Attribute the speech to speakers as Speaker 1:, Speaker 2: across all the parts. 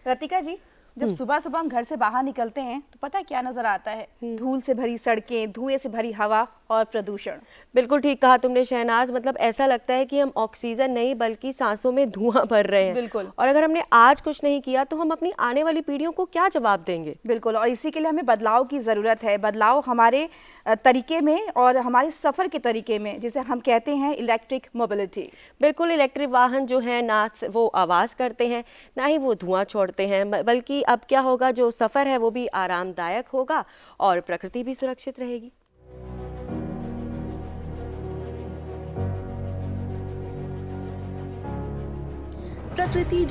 Speaker 1: रतिका जी, जब सुबह सुबह हम घर से बाहर निकलते हैं तो पता है क्या नजर आता है? धूल से भरी सड़कें, धुएं से भरी हवा और प्रदूषण।
Speaker 2: बिल्कुल ठीक कहा तुमने शहनाज। मतलब ऐसा लगता है कि हम ऑक्सीजन नहीं बल्कि सांसों में धुआं भर रहे हैं।
Speaker 1: बिल्कुल।
Speaker 2: और अगर हमने आज कुछ नहीं किया तो हम अपनी आने वाली पीढ़ियों को क्या जवाब देंगे?
Speaker 1: बिल्कुल, और इसी के लिए हमें बदलाव की ज़रूरत है। बदलाव हमारे तरीके में और हमारे सफ़र के तरीके में, जिसे हम कहते हैं इलेक्ट्रिक मोबिलिटी।
Speaker 2: बिल्कुल, इलेक्ट्रिक वाहन जो है ना वो आवाज़ करते हैं ना ही वो धुआं छोड़ते हैं, बल्कि अब क्या होगा, जो सफ़र है वो भी आरामदायक होगा और प्रकृति भी सुरक्षित रहेगी।
Speaker 3: प्रकृति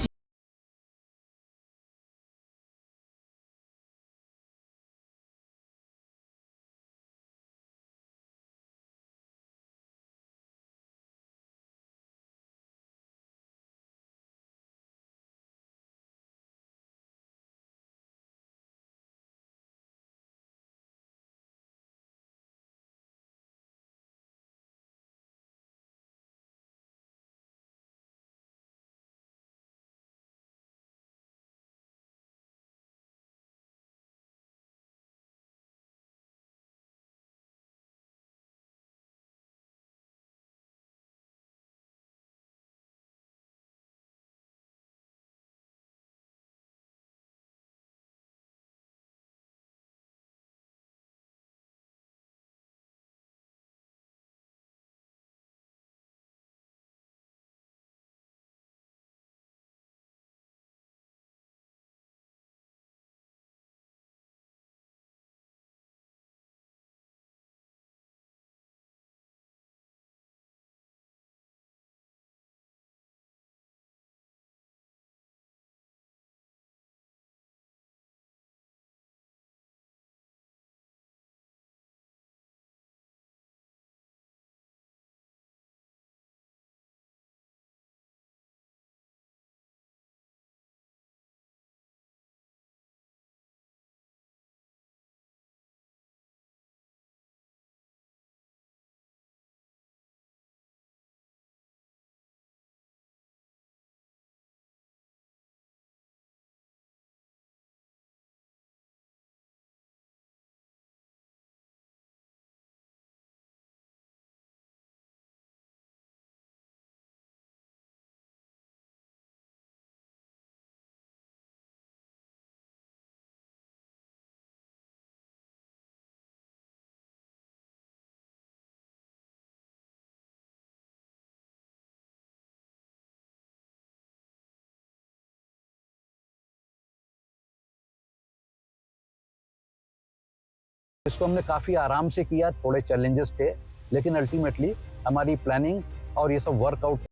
Speaker 4: इसको हमने काफ़ी आराम से किया, थोड़े चैलेंजेस थे, लेकिन अल्टीमेटली हमारी प्लानिंग और ये सब workout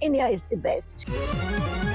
Speaker 5: India is the best.